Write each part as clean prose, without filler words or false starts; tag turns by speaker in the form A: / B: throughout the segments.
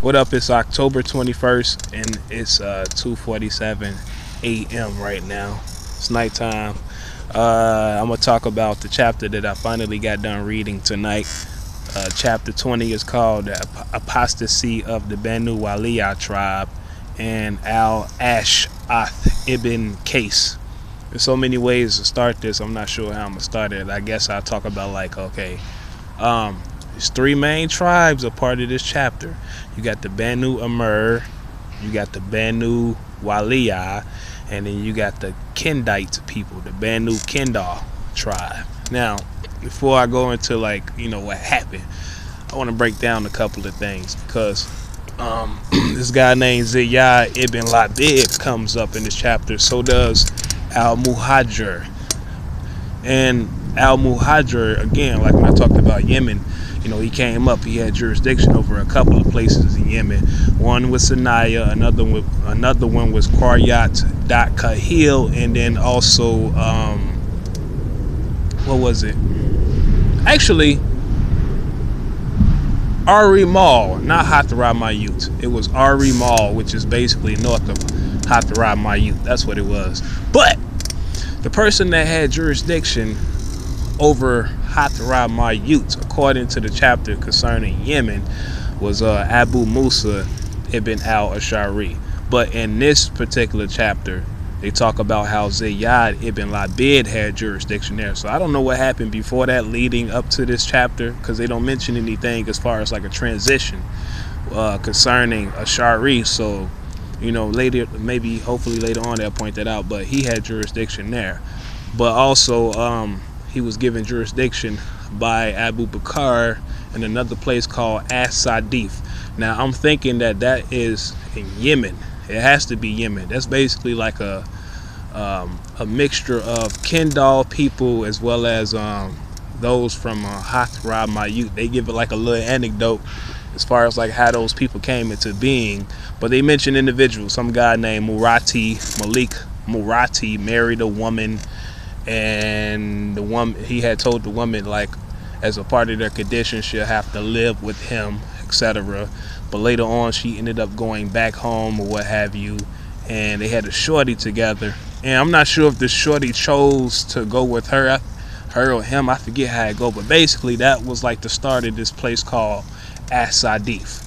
A: What up? It's October 21st and it's 2:47 a.m. right now. It's nighttime. I'm gonna talk about the chapter that I finally got done reading tonight. Chapter 20 is called the Apostasy of the Banu Wali'ah tribe and Al-Ash-Ath-Ibn-Kais. There's so many ways to start this. I'm not sure how I'm gonna start it. I guess I'll talk about there's three main tribes a part of this chapter. You got the Banu Amr, you got the Banu Wali'ah, and then you got the Kendite people, the Banu Kendal tribe. Now, before I go into what happened, I want to break down a couple of things because this guy named Ziyad ibn Labid comes up in this chapter. So does Al-Muhajir. And Al-Muhajir, again, like when I talked about Yemen, he came up. He had jurisdiction over a couple of places in Yemen. One was Sanaya, another one was Qaryat Kahil, and then also what was it? Actually, Ari Mal, not Hathra Mayut. It was Ari Mal, which is basically north of Hathra Mayut. That's what it was. But the person that had jurisdiction over Hathra Mayut, according to the chapter concerning Yemen, was Abu Musa ibn al-Ashari. But in this particular chapter, they talk about how Ziyad ibn Labid had jurisdiction there. So I don't know what happened before that leading up to this chapter, because they don't mention anything as far as like a transition concerning Ashari. So later, maybe hopefully later on they'll point that out, but he had jurisdiction there. But also he was given jurisdiction by Abu Bakr in another place called As-Sadif. Now I'm thinking that is in Yemen. It has to be Yemen. That's basically like a mixture of Kendal people as well as those from Hathra Mayut. They give it like a little anecdote as far as like how those people came into being. But they mention individuals. Some guy named Malik Murati married a woman, and the woman, he had told the woman, like, as a part of their condition, she'll have to live with him, etc. But later on she ended up going back home or what have you, and they had a shorty together. And I'm not sure if the shorty chose to go with her or him, I forget how it go, but basically that was like the start of this place called As-Sadif.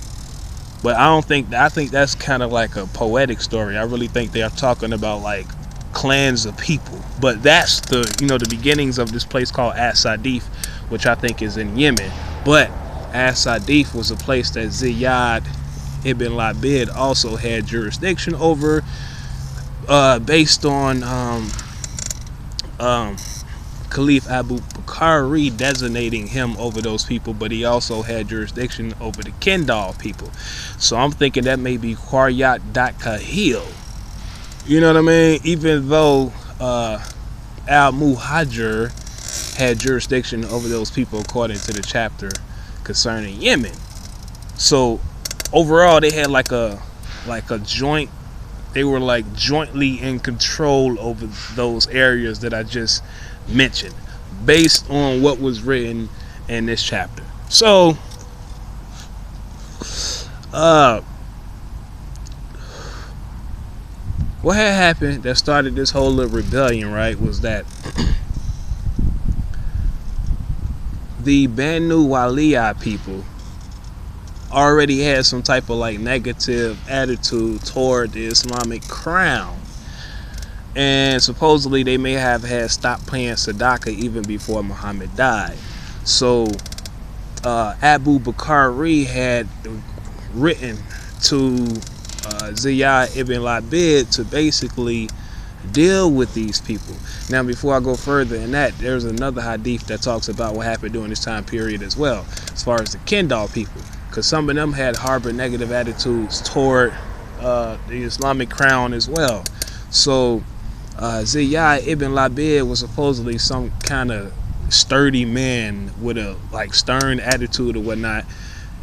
A: But I think that's kind of like a poetic story. I really think they are talking about like clans of people. But that's the beginnings of this place called As-Sadif, which I think is in Yemen. But As-Sadif was a place that Ziyad ibn Labid also had jurisdiction over, based on Caliph Abu Bakr designating him over those people, but he also had jurisdiction over the Kendal people. So I'm thinking that may be Qaryat Kahil. You know what I mean? Even though Al-Muhajir had jurisdiction over those people according to the chapter concerning Yemen. So overall they had like a joint, they were like jointly in control over those areas that I just mentioned based on what was written in this chapter. So what had happened that started this whole little rebellion, right, was that the Banu Wali'ah people already had some type of like negative attitude toward the Islamic crown, and supposedly they may have had stopped paying Sadaqah even before Muhammad died. So Abu Bakr had written to Ziyad ibn Labid to basically deal with these people. Now before I go further in that, there's another hadith that talks about what happened during this time period as well, as far as the Kendal people, because some of them had harbored negative attitudes toward the Islamic crown as well. So Ziyad ibn Labid was supposedly some kind of sturdy man with a like stern attitude or whatnot,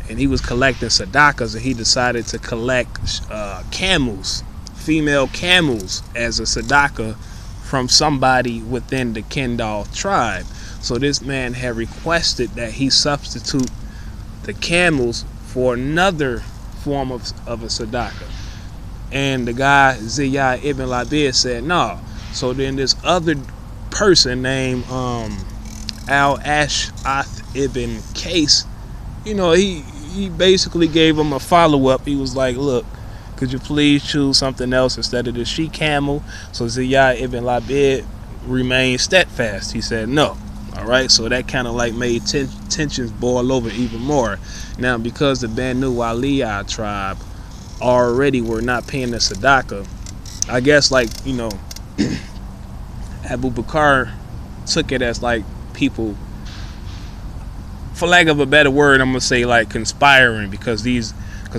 A: and he was collecting sadaqahs, and he decided to collect camels, female camels, as a sadaqah from somebody within the Kendal tribe. So this man had requested that he substitute the camels for another form of a tzedakah. And the guy Ziyad ibn Labid said no. So then this other person named Al-Ash-Ath-Ibn-Kais, you know, he basically gave him a follow-up. He was like, look, could you please choose something else instead of the she camel? So Ziyad ibn Labid remained steadfast. He said no. All right, so that kind of like made tensions boil over even more. Now, because the Banu Wali'ah tribe already were not paying the tzedakah, I guess, like, you know, Abu Bakr took it as like people, for lack of a better word, I'm gonna say like conspiring, because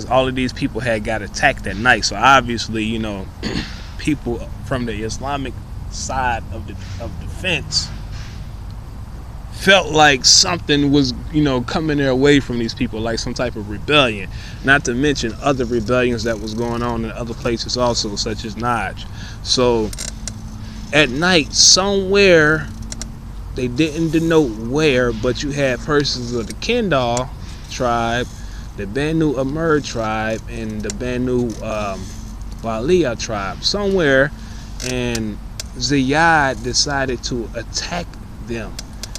A: all of these people had got attacked that night. So obviously, you know, people from the Islamic side of the fence felt like something was, you know, coming their way from these people, like some type of rebellion. Not to mention other rebellions that was going on in other places also, such as Najd. So at night, somewhere, they didn't denote where, but you had persons of the Kendal tribe, the Banu Amr tribe, and the Banu Wali'ah tribe somewhere, and Ziyad decided to attack them.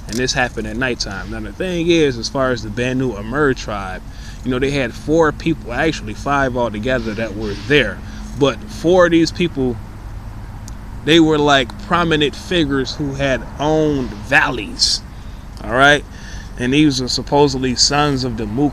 A: And this happened at nighttime. Now the thing is, as far as the Banu Amr tribe, you know, they had 4 people, actually 5 altogether, that were there. But 4 of these people, they were like prominent figures who had owned valleys. All right, and these are supposedly sons of the Muk